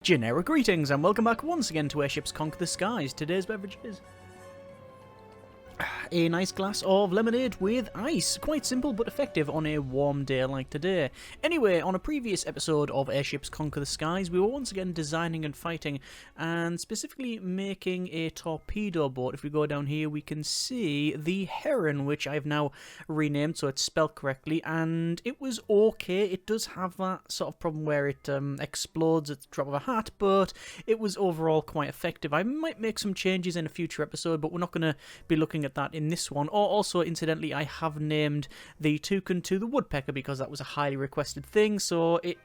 Generic greetings and welcome back once again to Airships Conquer the Skies. Today's beverage is a nice glass of lemonade with ice. Quite simple but effective on a warm day like today. Anyway, on a previous episode of Airships Conquer the Skies, we were once again designing and fighting, and specifically making a torpedo boat. If we go down here, we can see the Heron, which I've now renamed so it's spelled correctly, and it was okay. It does have that sort of problem where it explodes at the drop of a hat, but it was overall quite effective. I might make some changes in a future episode, but we're not going to be looking at that in this one. Or also, incidentally, I have named the toucan to the woodpecker because that was a highly requested thing, so it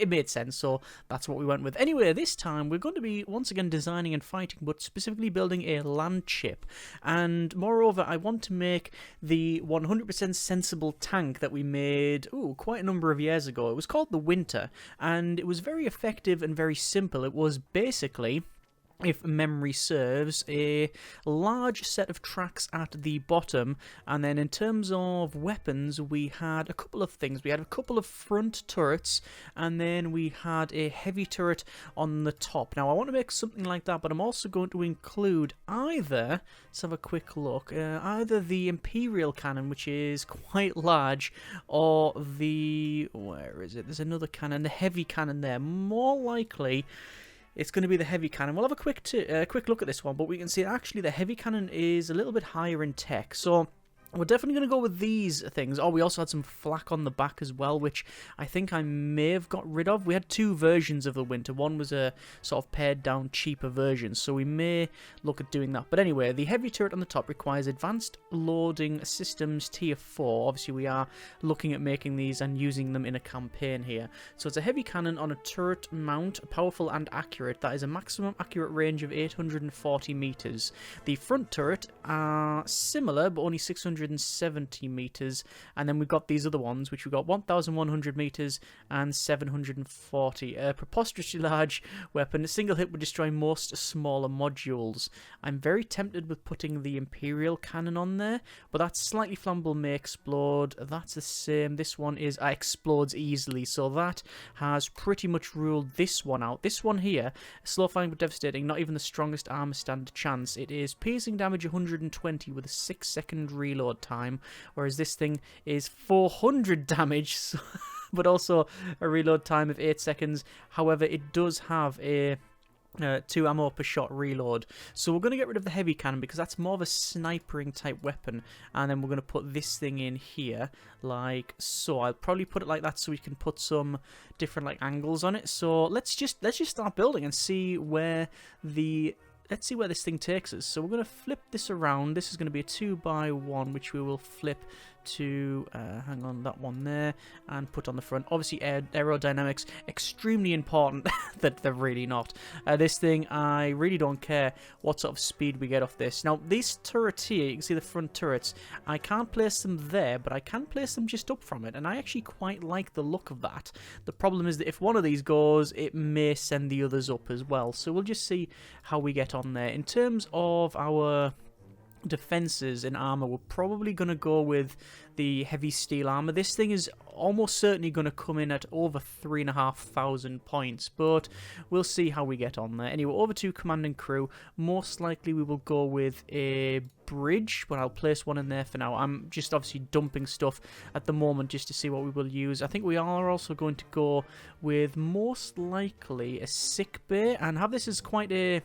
made sense, so that's what we went with. Anyway, this time we're going to be once again designing and fighting, but specifically building a land ship, and moreover I want to make the 100% sensible tank that we made quite a number of years ago. It was called the Winter, and it was very effective and very simple. It was basically, if memory serves, a large set of tracks at the bottom, and then in terms of weapons we had a couple of things. We had a couple of front turrets, and then we had a heavy turret on the top. Now I want to make something like that, but I'm also going to include either, let's have a quick look, either the Imperial cannon, which is quite large, or the, where is it, there's another cannon, the heavy cannon there. More likely it's going to be the heavy cannon. We'll have a quick look at this one, but we can see actually the heavy cannon is a little bit higher in tech. So we're definitely going to go with these things. Oh, we also had some flak on the back as well, which I think I may have got rid of. We had two versions of the Winter. One was a sort of pared down, cheaper version, so we may look at doing that. But anyway, the heavy turret on the top requires advanced loading systems tier 4. Obviously, we are looking at making these and using them in a campaign here. So it's a heavy cannon on a turret mount, powerful and accurate. That is a maximum accurate range of 840 meters. The front turret are similar, but only 670 meters, and then we've got these other ones, which we've got 1,100 meters and 740. A preposterously large weapon. A single hit would destroy most smaller modules. I'm very tempted with putting the Imperial cannon on there, but that's slightly flammable, may explode. That's the same. This one is explodes easily, so that has pretty much ruled this one out. This one here, slow firing but devastating, not even the strongest armor stand a chance. It is piercing damage 120 with a 6-second reload time, whereas this thing is 400 damage, but also a reload time of 8 seconds. However, it does have a 2 ammo per shot reload. So we're going to get rid of the heavy cannon because that's more of a snipering type weapon, and then we're going to put this thing in here like so. I'll probably put it like that so we can put some different like angles on it. So let's just start building and see where the let's see where this thing takes us. So we're going to flip this around. This is going to be a 2x1, which we will flip to, hang on, that one there, and put on the front. Obviously, aerodynamics, extremely important, that they're really not. This thing, I really don't care what sort of speed we get off this. Now, these turrets here, you can see the front turrets, I can't place them there, but I can place them just up from it, and I actually quite like the look of that. The problem is that if one of these goes, it may send the others up as well, so we'll just see how we get on there. In terms of our defenses and armor, we're probably going to go with the heavy steel armor. This thing is almost certainly going to come in at over 3,500 points, but we'll see how we get on there. Anyway, over to command and crew. Most likely we will go with a bridge, but I'll place one in there for now. I'm just obviously dumping stuff at the moment just to see what we will use. I think we are also going to go with most likely a sick bay and have this as quite a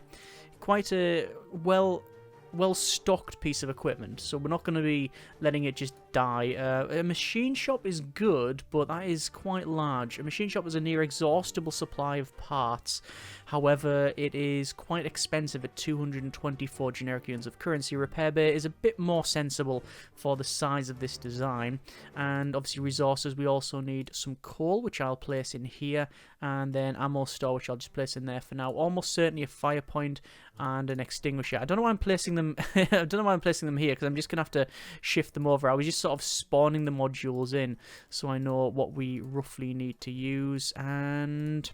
well-stocked piece of equipment, so we're not going to be letting it just die. A machine shop is good, but that is quite large. A machine shop is a near exhaustible supply of parts. However, it is quite expensive at 224 generic units of currency. Repair bay is a bit more sensible for the size of this design, and obviously resources, we also need some coal, which I'll place in here, and then ammo store, which I'll just place in there for now. Almost certainly a fire point and an extinguisher. I don't know why I'm placing them I don't know why I'm placing them here, because I'm just gonna have to shift them over. I was just sort of spawning the modules in so I know what we roughly need to use, and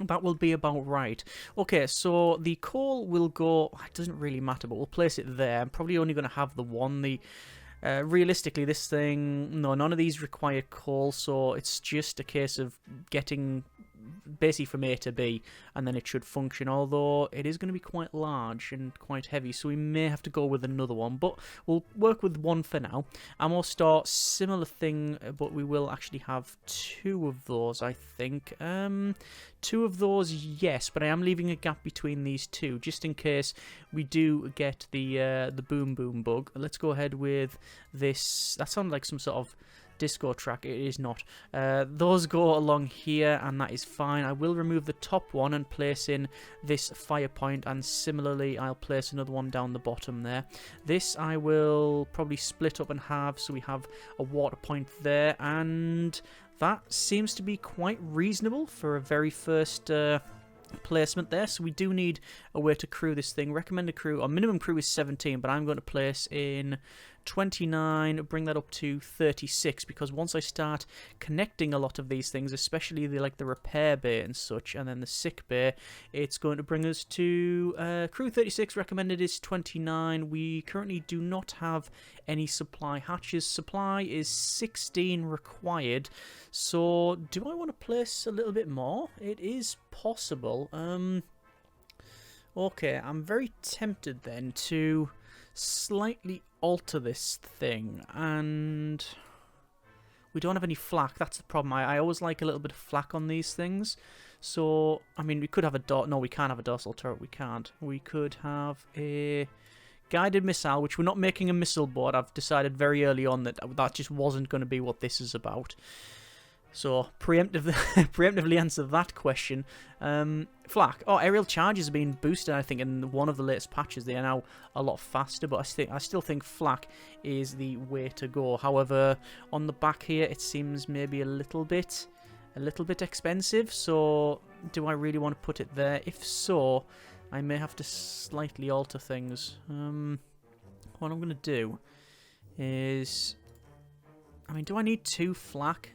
that will be about right. Okay, so the coal will go, it doesn't really matter, but we'll place it there. I'm probably only going to have the one. Realistically, this thing, no, none of these require coal, so it's just a case of getting basically from A to B, and then it should function, although it is going to be quite large and quite heavy, so we may have to go with another one, but we'll work with one for now. Ammo store, similar thing, but we will actually have 2 of those, I think. 2 of those, yes, but I am leaving a gap between these 2, just in case we do get the boom boom bug. Let's go ahead with this. That sounded like some sort of disco track. It is not. Those go along here, and that is fine. I will remove the top one and place in this fire point, and similarly I'll place another one down the bottom there. This I will probably split up and halve, so we have a water point there, and that seems to be quite reasonable for a very first placement there. So we do need a way to crew this thing. Recommended crew, or minimum crew, is 17, but I'm going to place in 29, bring that up to 36, because once I start connecting a lot of these things, especially the repair bay and such, and then the sick bay, it's going to bring us to crew 36. Recommended is 29. We currently do not have any supply hatches. Supply is 16 required, so do I want to place a little bit more? It is possible. Okay, I'm very tempted then to slightly alter this thing, and we don't have any flak. That's the problem. I always like a little bit of flak on these things. So, I mean, we could have a no, we can't have a dorsal turret. We can't. We could have a guided missile, which we're not making a missile board. I've decided very early on that that just wasn't going to be what this is about. So, preemptively answer that question. Flak. Oh, aerial charges have been boosted, I think, in one of the latest patches. They are now a lot faster, but I still think flak is the way to go. However, on the back here, it seems maybe a little bit expensive. So, do I really want to put it there? If so, I may have to slightly alter things. What I'm going to do is, I mean, do I need 2 flak?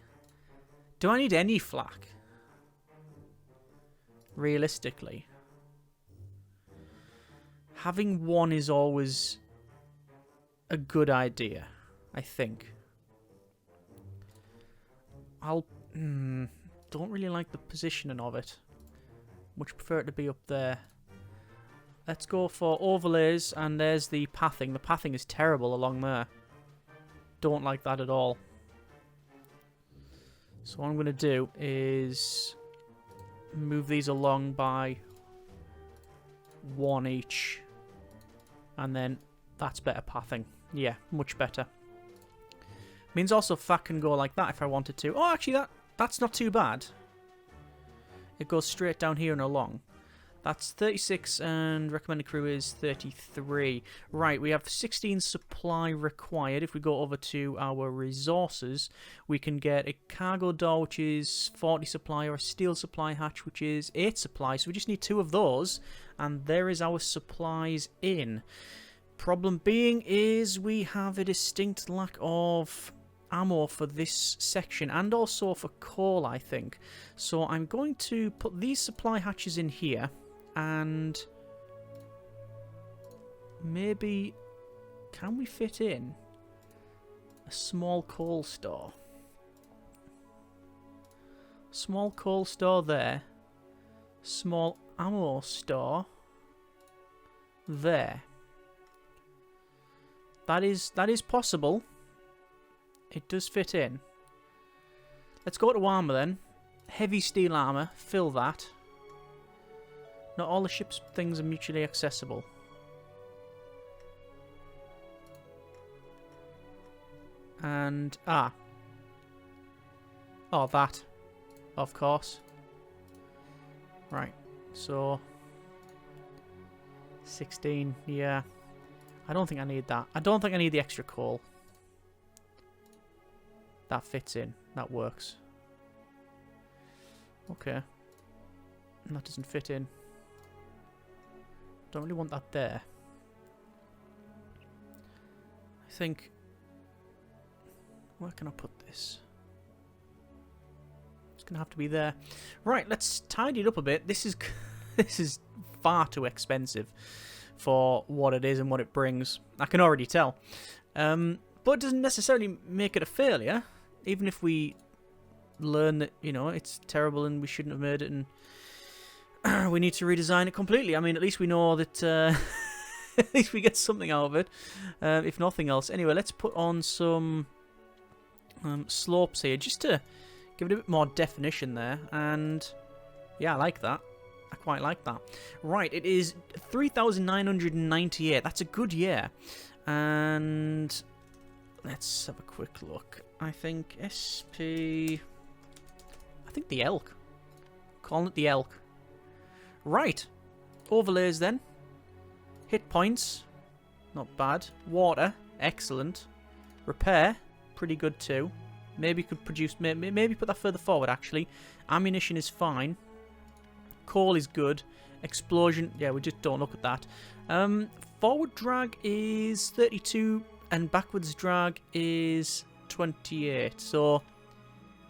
Do I need any flak? Realistically. Having 1 is always a good idea, I think. Don't really like the positioning of it. Much prefer it to be up there. Let's go for overlays, and there's the pathing. The pathing is terrible along there. Don't like that at all. So what I'm going to do is move these along by 1 each. And then that's better pathing. Yeah, much better. Means also that can go like that if I wanted to. Oh, actually, that's not too bad. It goes straight down here and along. That's 36, and recommended crew is 33. Right, we have 16 supply required. If we go over to our resources, we can get a cargo door, which is 40 supply, or a steel supply hatch, which is 8 supply. So we just need 2 of those, and there is our supplies in. Problem being is we have a distinct lack of ammo for this section, and also for coal, I think. So I'm going to put these supply hatches in here. And maybe, can we fit in a small coal store? Small coal store there. Small ammo store there. That is possible. It does fit in. Let's go to armor then. Heavy steel armor, fill that. Not all the ship's things are mutually accessible. And, oh, that, of course. Right, so 16, yeah. I don't think I need that. I don't think I need the extra coal. That fits in. That works. Okay. And that doesn't fit in. Don't really want that there. I think, where can I put this? It's gonna have to be there. Right, let's tidy it up a bit. This is this is far too expensive for what it is and what it brings. I can already tell. But it doesn't necessarily make it a failure. Even if we learn that, you know, it's terrible and we shouldn't have made it, and we need to redesign it completely. I mean, at least we know that, at least we get something out of it, if nothing else. Anyway, let's put on some slopes here, just to give it a bit more definition there, and yeah, I like that. I quite like that. Right, it is 3,998. That's a good year. And let's have a quick look. I think SP... I think the elk. Calling it the elk. Right. Overlays then. Hit points. Not bad. Water. Excellent. Repair. Pretty good too. Maybe could produce... Maybe put that further forward, actually. Ammunition is fine. Coal is good. Explosion, yeah, we just don't look at that. Forward drag is 32 and backwards drag is 28. So,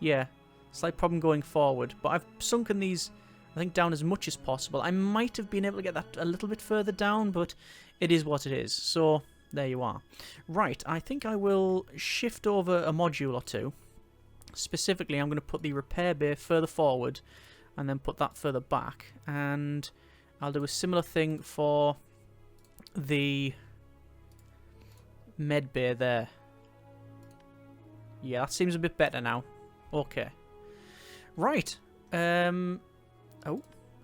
yeah, slight problem going forward. But I've sunken these, I think, down as much as possible. I might have been able to get that a little bit further down, but it is what it is. So, there you are. Right, I think I will shift over a module or two. Specifically, I'm going to put the repair bay further forward and then put that further back, and I'll do a similar thing for the med bay there. Yeah, that seems a bit better now. Okay. Right. Oh,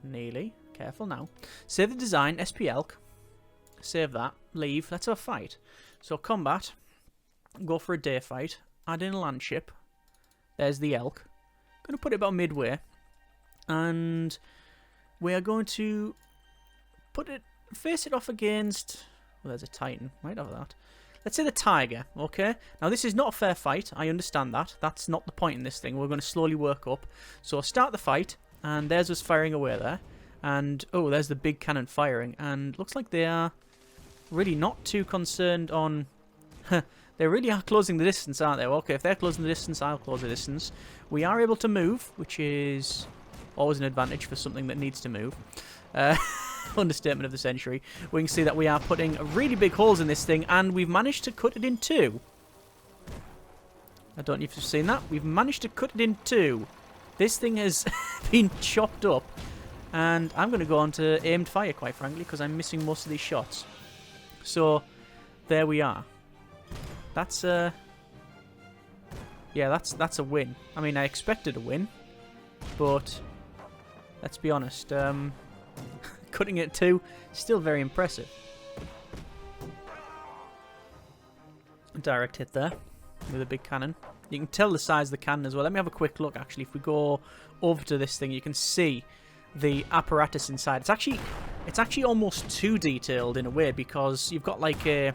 nearly. Careful now. Save the design, SP Elk. Save that. Leave. Let's have a fight. So combat. Go for a day fight. Add in a land ship. There's the Elk. Going to put it about midway. And we are going to face it off against, well, there's a Titan, might have that. Let's say the Tiger, okay? Now this is not a fair fight, I understand that. That's not the point in this thing. We're going to slowly work up. So start the fight, and there's us firing away there. And, oh, there's the big cannon firing. And looks like they are really not too concerned on... They really are closing the distance, aren't they? Well, okay, if they're closing the distance, I'll close the distance. We are able to move, which is... always an advantage for something that needs to move. Understatement of the century. We can see that we are putting really big holes in this thing, and we've managed to cut it in two. I don't know if you've seen that. We've managed to cut it in two. This thing has been chopped up, and I'm going to go on to aimed fire, quite frankly, because I'm missing most of these shots. So, there we are. That's yeah, that's a win. I mean, I expected a win, but... let's be honest, cutting it two, still very impressive. Direct hit there with a big cannon. You can tell the size of the cannon as well. Let me have a quick look, actually. If we go over to this thing, you can see the apparatus inside. It's actually almost too detailed in a way, because you've got like a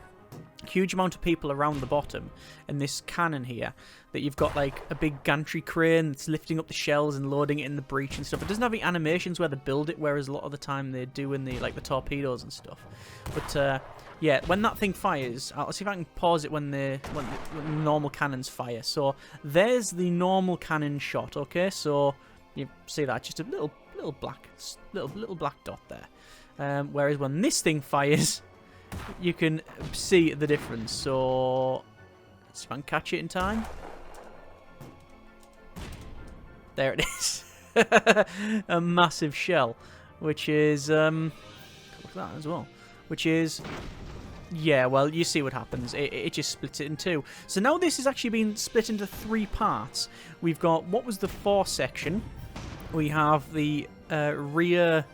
huge amount of people around the bottom, and this cannon here that you've got like a big gantry crane that's lifting up the shells and loading it in the breach and stuff. It doesn't have any animations where they build it, whereas a lot of the time they do in the like the torpedoes and stuff. But yeah, when that thing fires, I'll see if I can pause it when the normal cannons fire. So there's the normal cannon shot. Okay, so you see that, just a little black dot there. Whereas when this thing fires, you can see the difference. So let's see if I can catch it in time. There it is. A massive shell, which is look at that as well, which is, yeah, well, you see what happens. It just splits it in two. So now this has actually been split into three parts. We've got what was the fore section. We have the rear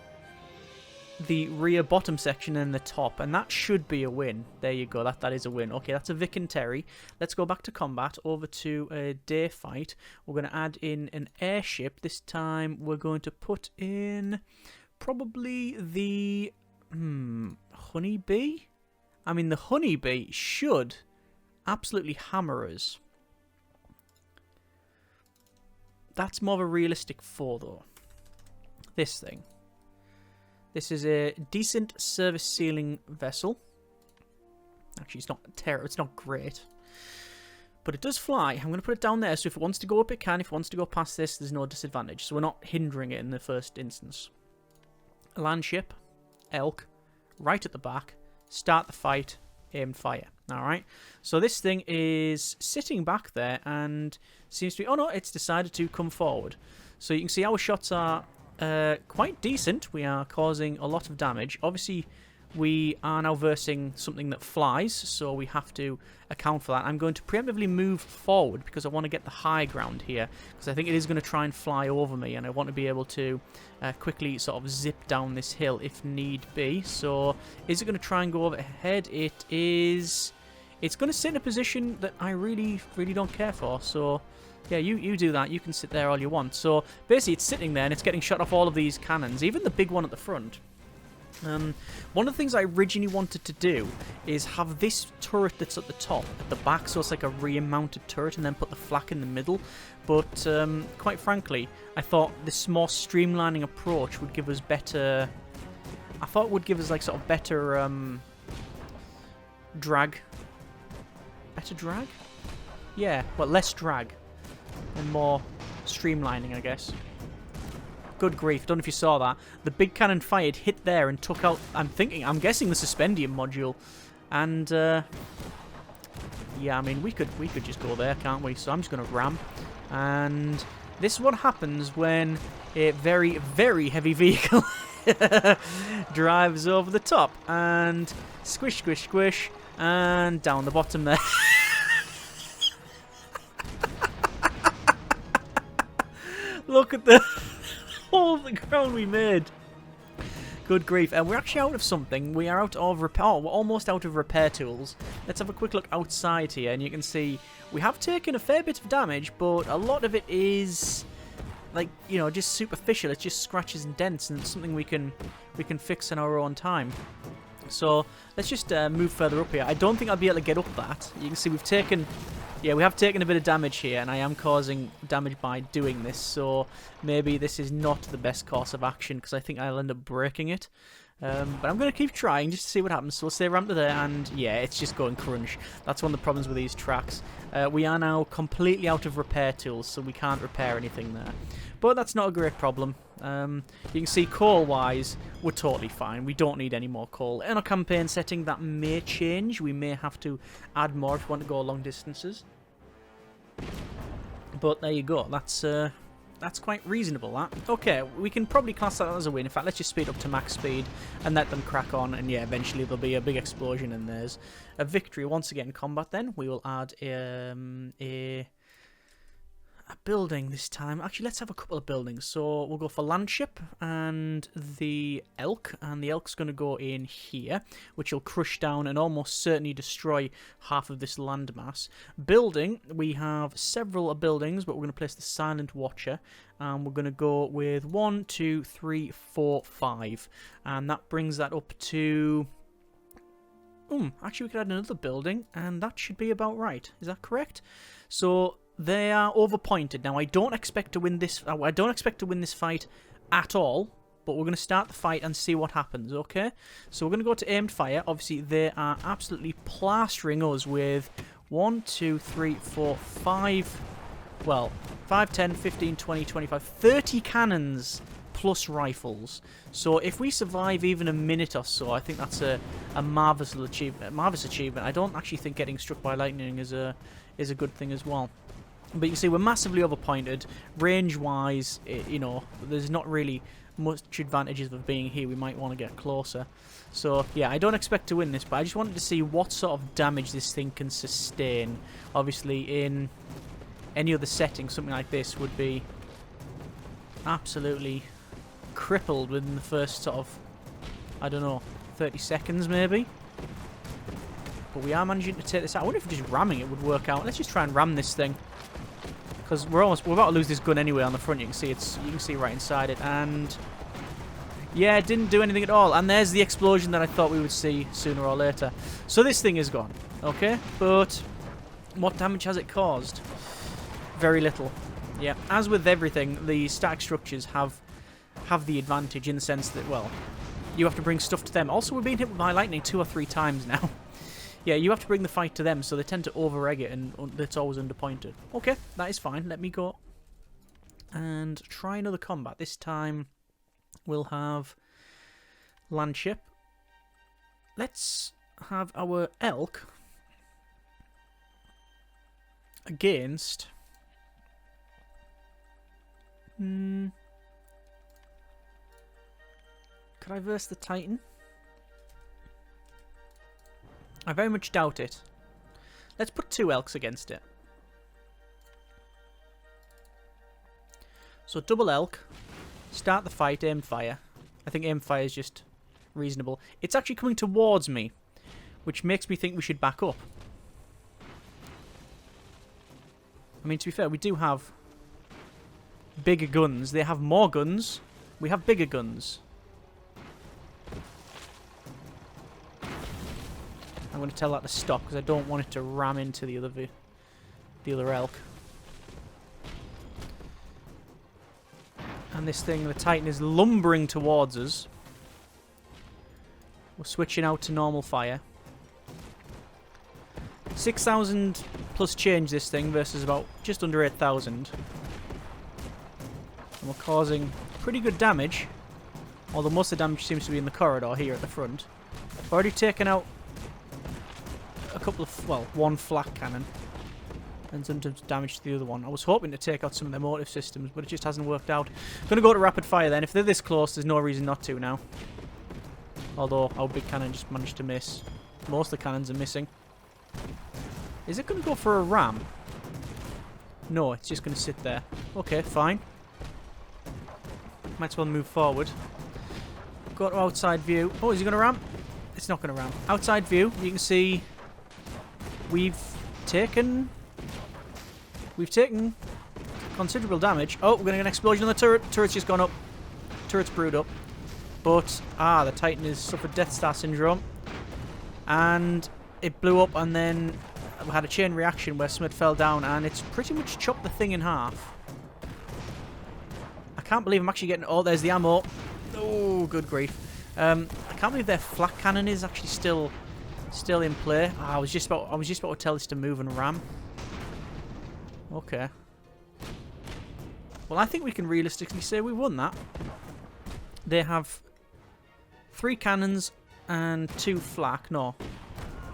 bottom section and the top, and that should be a win. There you go, that is a win. Okay, that's a Vic and Terry. Let's go back to combat, over to a day fight. We're going to add in an airship. This time we're going to put in probably the honeybee. I mean, the honeybee should absolutely hammer us. That's more of a realistic four, though. This thing. This is a decent service ceiling vessel. Actually, it's not terrible. It's not great. But it does fly. I'm going to put it down there, so if it wants to go up, it can. If it wants to go past this, there's no disadvantage. So we're not hindering it in the first instance. A land ship. Elk. Right at the back. Start the fight. aimed fire. Alright, so this thing is sitting back there and seems to be... Oh no, it's decided to come forward. So you can see our shots are quite decent. We are causing a lot of damage. Obviously, we are now versing something that flies, so we have to account for that. I'm going to preemptively move forward because I want to get the high ground here, because I think it is going to try and fly over me, and I want to be able to quickly sort of zip down this hill if need be. So is it going to try and go overhead? It is. It's going to sit in a position that I really don't care for, so... Yeah, you do that. You can sit there all you want. So, basically, it's sitting there and it's getting shot off all of these cannons, even the big one at the front. One of the things I originally wanted to do is have this turret that's at the top, at the back, so it's like a rear-mounted turret, and then put the flak in the middle. But, quite frankly, I thought this more streamlining approach would give us better... I thought it would give us, like, sort of better, drag. Better drag? Yeah, well, less drag. And more streamlining, I guess. Good grief, don't know if you saw that. The big cannon fired, hit there, and took out, I'm guessing the suspendium module. And, yeah, I mean, we could just go there, can't we? So I'm just going to ram. And this is what happens when a very, very heavy vehicle drives over the top. And squish, squish, squish, and down the bottom there. Look at the hole of the ground we made. Good grief. And we're actually out of something. We are out of repair. Oh, we're almost out of repair tools. Let's have a quick look outside here. And you can see we have taken a fair bit of damage, but a lot of it is, like, you know, just superficial. It's just scratches and dents, and it's something we can fix in our own time. So let's just move further up here. I don't think I'll be able to get up that. You can see we've taken... Yeah, we have taken a bit of damage here, and I am causing damage by doing this, so maybe this is not the best course of action, because I think I'll end up breaking it. But I'm going to keep trying just to see what happens. So we'll stay ramp to there, and yeah, it's just going crunch. That's one of the problems with these tracks. We are now completely out of repair tools, so we can't repair anything there. But that's not a great problem. You can see coal-wise, we're totally fine. We don't need any more coal. In our campaign setting, that may change. We may have to add more if we want to go long distances. But there you go. That's quite reasonable, that. Okay, we can probably class that as a win. In fact, let's just speed up to max speed and let them crack on. And yeah, eventually there'll be a big explosion and there's a victory. Once again, combat then. We will add a building this time. Actually, let's have a couple of buildings. So we'll go for landship and the elk. And the elk's going to go in here, which will crush down and almost certainly destroy half of this landmass. Building, we have several buildings, but we're going to place the silent watcher. And we're going to go with 1, 2, 3, 4, 5. And that brings that up to... actually, we could add another building, and that should be about right. Is that correct? So... They are overpointed. Now, I don't expect to win this. I don't expect to win this fight at all. But we're going to start the fight and see what happens. Okay. So we're going to go to aimed fire. Obviously, they are absolutely plastering us with 1, 2, 3, 4, 5. Well, 5, 10, 15, 20, 25, 30 cannons plus rifles. So if we survive even a minute or so, I think that's a marvelous achievement. I don't actually think getting struck by lightning is a good thing as well. But you can see we're massively overpointed. Range-wise, you know, there's not really much advantages of being here. We might want to get closer. So, yeah, I don't expect to win this, but I just wanted to see what sort of damage this thing can sustain. Obviously, in any other setting, something like this would be absolutely crippled within the first sort of, I don't know, 30 seconds maybe. But we are managing to take this out. I wonder if just ramming it would work out. Let's just try and ram this thing. Because we're about to lose this gun anyway on the front. You can see right inside it, and yeah, it didn't do anything at all. And there's the explosion that I thought we would see sooner or later. So this thing is gone, okay? But what damage has it caused? Very little. Yeah, as with everything, the static structures have the advantage in the sense that, well, you have to bring stuff to them. Also, we're being hit by lightning 2 or 3 times now. Yeah, you have to bring the fight to them, so they tend to over-egg it, and it's always underpointed. Okay, that is fine. Let me go and try another combat. This time, we'll have landship. Let's have our elk against... Could I verse the Titan? I very much doubt it. Let's put 2 elks against it. So double elk, start the fight, aim fire. I think aim fire is just reasonable. It's actually coming towards me, which makes me think we should back up. I mean, to be fair, we do have bigger guns. They have more guns. We have bigger guns. I'm going to tell that to stop because I don't want it to ram into the other elk. And this thing, the Titan, is lumbering towards us. We're switching out to normal fire. 6,000 plus change this thing versus about just under 8,000. And we're causing pretty good damage. Although most of the damage seems to be in the corridor here at the front. I've already taken out a couple of, well, one flak cannon. And some damage to the other one. I was hoping to take out some of their motive systems, but it just hasn't worked out. I'm going to go to rapid fire then. If they're this close, there's no reason not to now. Although our big cannon just managed to miss. Most of the cannons are missing. Is it going to go for a ram? No, it's just going to sit there. Okay, fine. Might as well move forward. Go to outside view. Oh, is he going to ram? It's not going to ram. Outside view, you can see we've taken considerable damage. Oh, we're going to get an explosion on the turret. Turret's just gone up. Turret's brewed up. But, the Titan has suffered Death Star syndrome. And it blew up, and then we had a chain reaction where Smith fell down, and it's pretty much chopped the thing in half. I can't believe I'm actually getting... Oh, there's the ammo. Oh, good grief. I can't believe their flak cannon is actually still in play. Oh, I was just about to tell this to move and ram. Okay. Well, I think we can realistically say we won that. They have 3 cannons and 2 flak. No.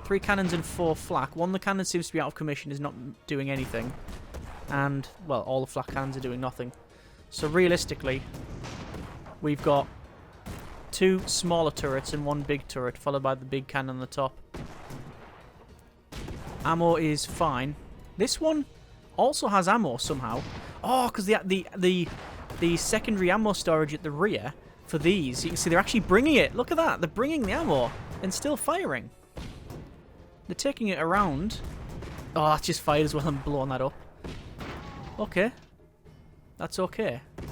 3 cannons and 4 flak. One of the cannons seems to be out of commission, is not doing anything. And, well, all the flak cannons are doing nothing. So, realistically, we've got 2 smaller turrets and 1 big turret, followed by the big cannon on the top. Ammo is fine. This one also has ammo somehow. Oh, because the secondary ammo storage at the rear for these, you can see they're actually bringing it. Look at that. They're bringing the ammo and still firing. They're taking it around. Oh, that's just fired as well and blown that up. Okay. That's okay. I'm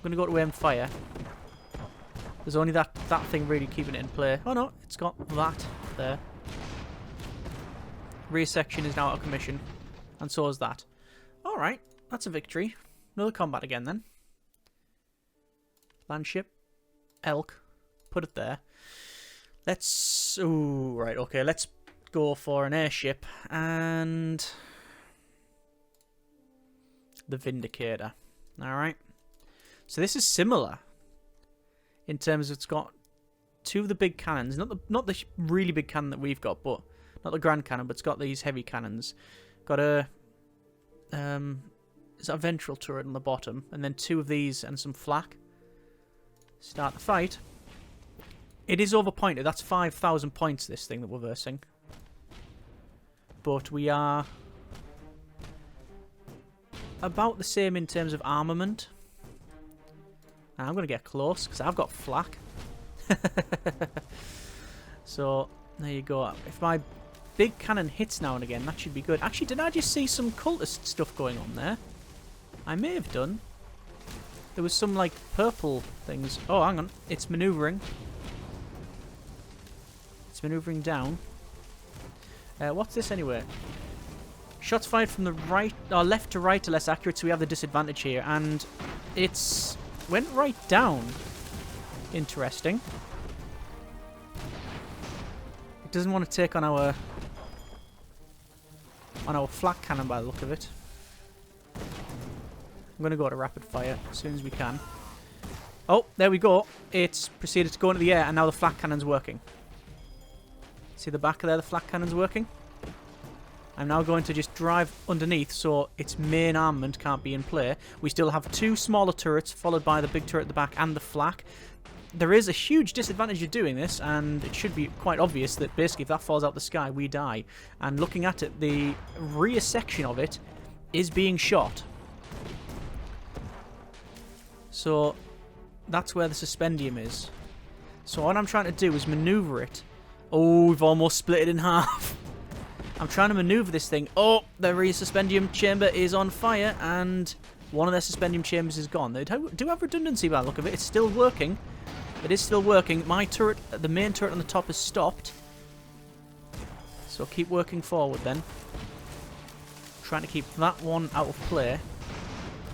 going to go to aim fire. There's only that thing really keeping it in play. Oh no, it's got that there. Rear section is now out of commission. And so is that. Alright, that's a victory. Another combat again then. Landship. Elk. Put it there. Let's... Ooh, right, okay. Let's go for an airship. And... the Vindicator. Alright. So this is similar. In terms of it's got 2 of the big cannons. Not the really big cannon that we've got, but... Not the Grand Cannon, but it's got these heavy cannons. Got a... Is that a ventral turret on the bottom? And then 2 of these and some flak. Start the fight. It is overpointed. That's 5,000 points, this thing that we're versing. But we are... about the same in terms of armament. And I'm going to get close, because I've got flak. So, there you go. If my big cannon hits now and again, that should be good. Actually, did I just see some cultist stuff going on there? I may have done. There was some, like, purple things. Oh, hang on. It's manoeuvring. It's manoeuvring down. What's this anyway? Shots fired from the right, or left to right are less accurate, so we have the disadvantage here. And it's went right down. Interesting. It doesn't want to take on our flak cannon by the look of it. I'm going to go to rapid fire as soon as we can. Oh, there we go. It's proceeded to go into the air, and now the flak cannon's working. See the back of there, the flak cannon's working? I'm now going to just drive underneath so its main armament can't be in play. We still have 2 smaller turrets, followed by the big turret at the back and the flak. There is a huge disadvantage of doing this, and it should be quite obvious that basically if that falls out the sky, we die. And looking at it, the rear section of it is being shot. So that's where the suspendium is. So what I'm trying to do is maneuver it. Oh, we've almost split it in half. I'm trying to maneuver this thing. Oh, the rear suspendium chamber is on fire, and one of their suspendium chambers is gone. They do have redundancy by the look of it. It's still working. It is still working. My turret, the main turret on the top, has stopped. So keep working forward then. Trying to keep that one out of play.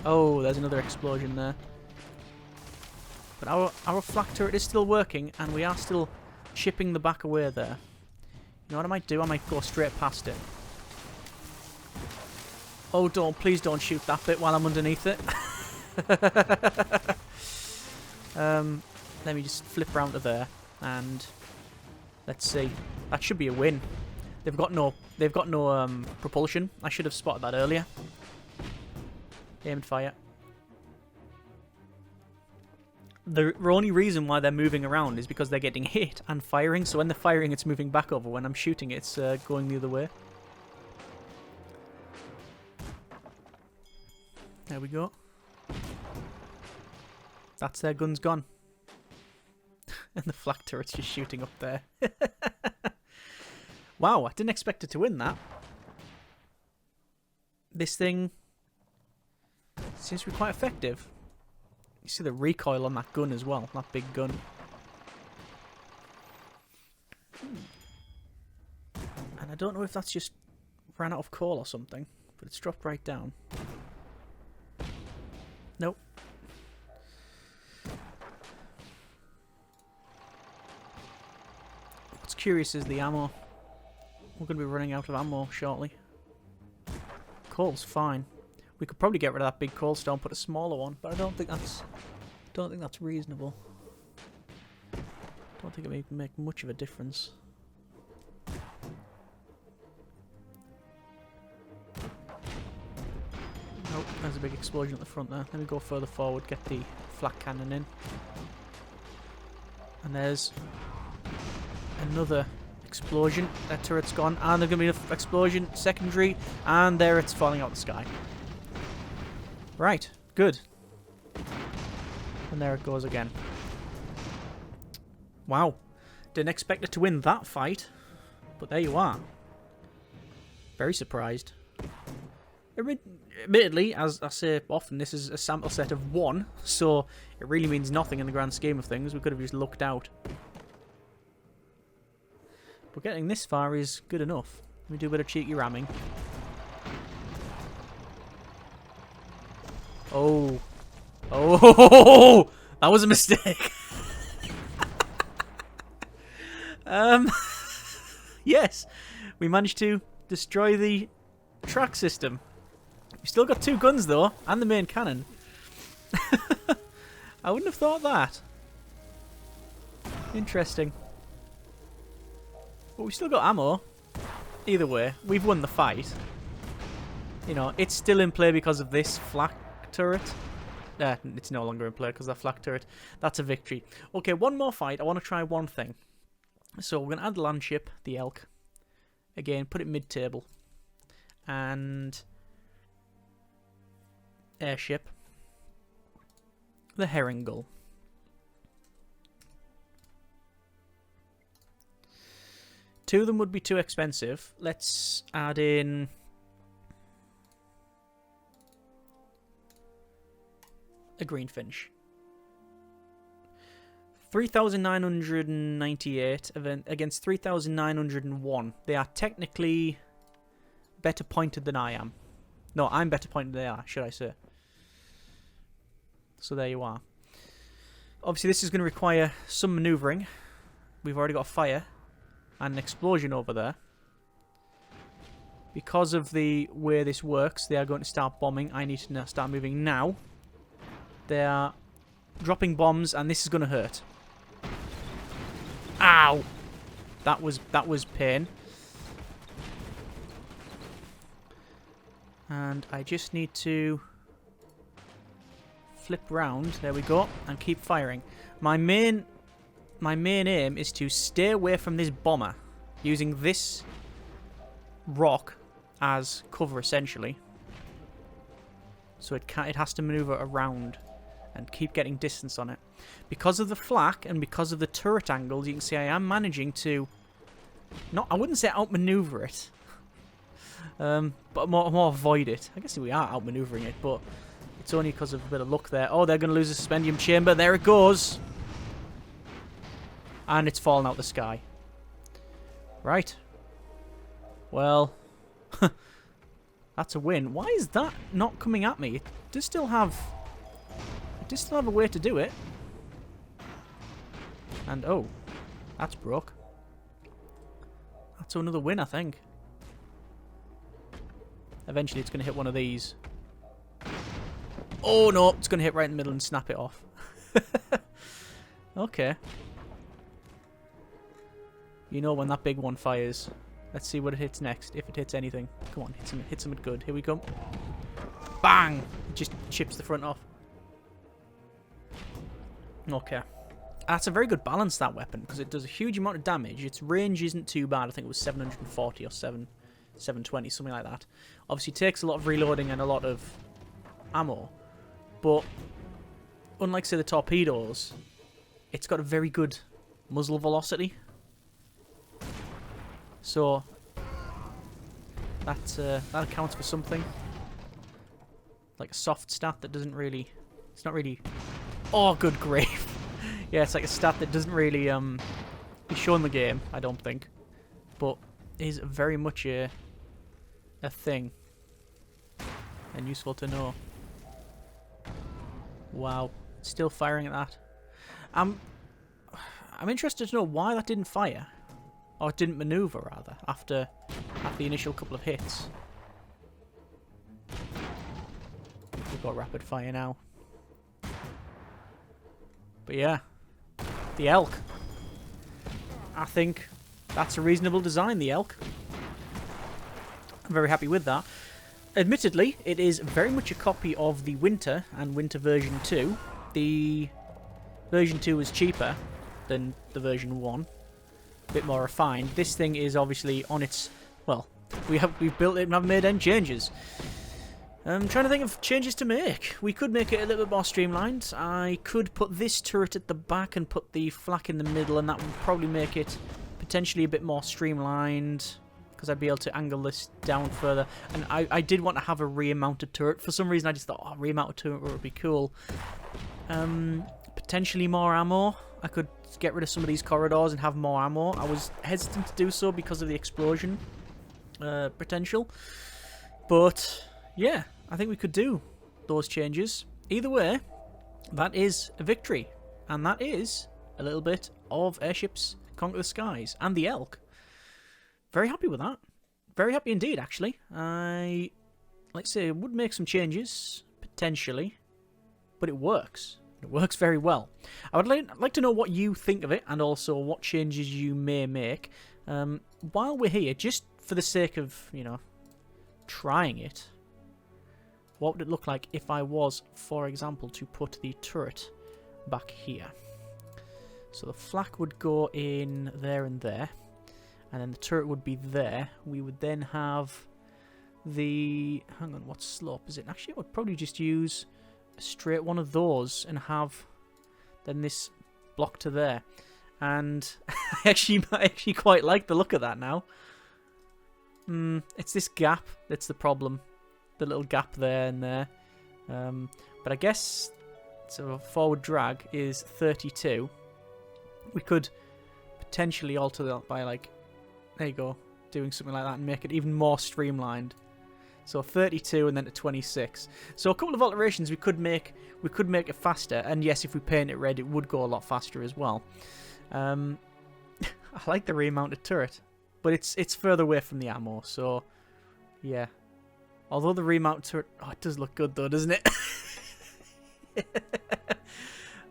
Oh, there's another explosion there. But our flak turret is still working, and we are still chipping the back away there. You know what I might do? I might go straight past it. Oh, please don't shoot that bit while I'm underneath it. Let me just flip around to there, and let's see. That should be a win. They've got no propulsion. I should have spotted that earlier. Aim and fire. The only reason why they're moving around is because they're getting hit and firing. So when they're firing, it's moving back over. When I'm shooting, it's going the other way. There we go. That's their guns gone. And the flak turret's just shooting up there. Wow, I didn't expect it to win that. This thing seems to be quite effective. You see the recoil on that gun as well, that big gun. And I don't know if that's just ran out of coal or something, but it's dropped right down. Nope. What's curious is the ammo. We're going to be running out of ammo shortly. Coal's fine. We could probably get rid of that big coal stone, put a smaller one, but I don't think that's reasonable. Don't think it may make much of a difference. Nope, there's a big explosion at the front there. Let me go further forward, get the flak cannon in. And there's another explosion. That turret's gone, and there's going to be an explosion, secondary, and there it's falling out the sky. Right, good. And there it goes again. Wow. Didn't expect it to win that fight, but there you are. Very surprised. Admittedly, as I say often, this is a sample set of 1, so it really means nothing in the grand scheme of things. We could have just lucked out. But getting this far is good enough. Let me do a bit of cheeky ramming. Oh. Oh, that was a mistake. Yes, we managed to destroy the track system. We've still got 2 guns though, and the main cannon. I wouldn't have thought that. Interesting. But we've still got ammo. Either way, we've won the fight. You know, it's still in play because of this flak turret. It's no longer in play because of that flak turret. That's a victory. Okay, one more fight. I want to try one thing. So we're going to add the land ship, the Elk. Again, put it mid-table. And airship, the herring gull. Two of them would be too expensive. Let's add in a greenfinch. 3,998 against 3,901. They are technically better pointed than I am. No, I'm better pointed than they are, should I say. So there you are. Obviously, this is going to require some manoeuvring. We've already got a fire and an explosion over there. Because of the way this works, they are going to start bombing. I need to start moving now. They are dropping bombs, and this is going to hurt. Ow! That was pain. And I just need to flip round. There we go. And keep firing. My main aim is to stay away from this bomber, using this rock as cover, essentially. So it has to maneuver around and keep getting distance on it. Because of the flak and because of the turret angles, you can see I am managing to I wouldn't say outmaneuver it, but more avoid it. I guess we are outmaneuvering it, but it's only because of a bit of luck there. Oh, they're going to lose a suspendium chamber. There it goes. And it's fallen out the sky. Right. Well, that's a win. Why is that not coming at me? It does still have a way to do it. And oh, that's broke. That's another win, I think. Eventually it's going to hit one of these. Oh no, it's going to hit right in the middle and snap it off. Okay. You know when that big one fires. Let's see what it hits next, if it hits anything. Come on, hit some good. Here we go. Bang! It just chips the front off. Okay. That's a very good balance, that weapon, because it does a huge amount of damage. Its range isn't too bad. I think it was 740 or 720, something like that. Obviously, it takes a lot of reloading and a lot of ammo. But, unlike, say, the torpedoes, it's got a very good muzzle velocity. So, that accounts for something. Like a soft stat that doesn't really... It's not really... Oh, good grief. Yeah, it's like a stat that doesn't really be shown in the game, I don't think. But is very much a thing. And useful to know. Wow. Still firing at that. I'm interested to know why that didn't fire. Or it didn't maneuver, rather, after the initial couple of hits. We've got rapid fire now. But yeah. The Elk. I think that's a reasonable design, the Elk. I'm very happy with that. Admittedly, it is very much a copy of the Winter and Winter version 2. The version 2 is cheaper than the version 1. A bit more refined. This thing is obviously on its... Well, we've built it and haven't made any changes. I'm trying to think of changes to make. We could make it a little bit more streamlined. I could put this turret at the back and put the flak in the middle, and that would probably make it potentially a bit more streamlined, because I'd be able to angle this down further. And I did want to have a rear-mounted turret. For some reason, I just thought, oh, rear-mounted turret would be cool. Potentially more ammo. I could get rid of some of these corridors and have more ammo. I was hesitant to do so because of the explosion potential. But... yeah, I think we could do those changes. Either way, that is a victory. And that is a little bit of Airships Conquer the Skies and the Elk. Very happy with that. Very happy indeed, actually. I, like I say, would make some changes, potentially. But it works. It works very well. I would like to know what you think of it, and also what changes you may make. While we're here, just for the sake of, you know, trying it, what would it look like if I was, for example, to put the turret back here? So the flak would go in there and there, and then the turret would be there. We would then have the... hang on, what slope is it? Actually, I would probably just use a straight one of those and have then this block to there. And I actually quite like the look of that now. It's this gap that's the problem. The little gap there and there. But I guess, so forward drag is 32. We could potentially alter that by, like, there you go, doing something like that and make it even more streamlined. So 32 and then to 26. So a couple of alterations we could make it faster, and yes, if we paint it red, it would go a lot faster as well. I like the rear-mounted turret, but it's further away from the ammo, so yeah. Although the rear-mounted turret, oh, it does look good though, doesn't it?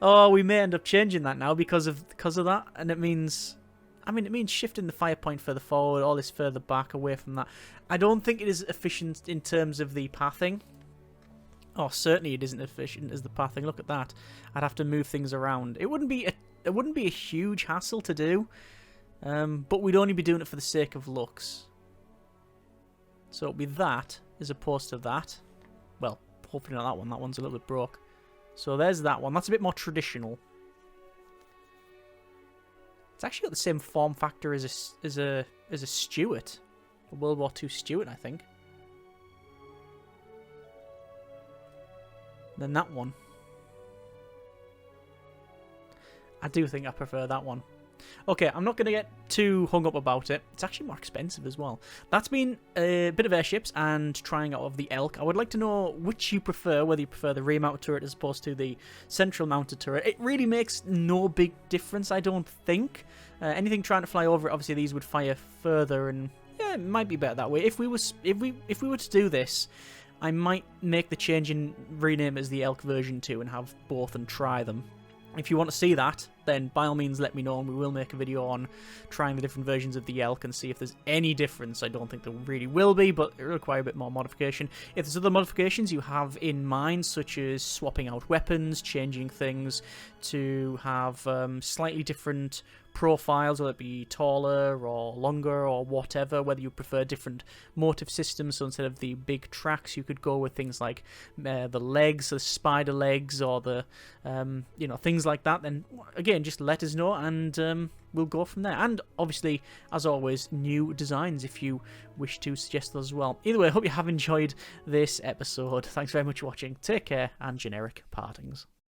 Oh, we may end up changing that now because of that, and it means I mean, it means shifting the fire point further forward, all this further back, away from that. I don't think it is efficient in terms of the pathing. Oh, certainly it isn't efficient as the pathing. Look at that. I'd have to move things around. It wouldn't be a huge hassle to do, but we'd only be doing it for the sake of looks. So it'll be that as opposed to that. Well, hopefully not that one. That one's a little bit broke. So there's that one. That's a bit more traditional. It's actually got the same form factor as a Stuart, a World War II Stuart, I think. Then that one. I do think I prefer that one. Okay, I'm not going to get too hung up about it. It's actually more expensive as well. That's been a bit of airships and trying out of the Elk. I would like to know which you prefer, whether you prefer the rear-mounted turret as opposed to the central-mounted turret. It really makes no big difference, I don't think. Anything trying to fly over it, obviously these would fire further, and yeah, it might be better that way. If we were to do this, I might make the change and rename it as the Elk version 2 and have both and try them. If you want to see that, then by all means let me know, and we will make a video on trying the different versions of the Elk and see if there's any difference. I don't think there really will be, but it will require a bit more modification. If there's other modifications you have in mind, such as swapping out weapons, changing things to have slightly different profiles, whether it be taller or longer or whatever, whether you prefer different motive systems, so instead of the big tracks you could go with things like the legs, the spider legs, or the you know, things like that, then again just let us know, and we'll go from there. And obviously, as always, new designs if you wish to suggest those as well. Either way, I hope you have enjoyed this episode. Thanks very much for watching. Take care, and generic partings.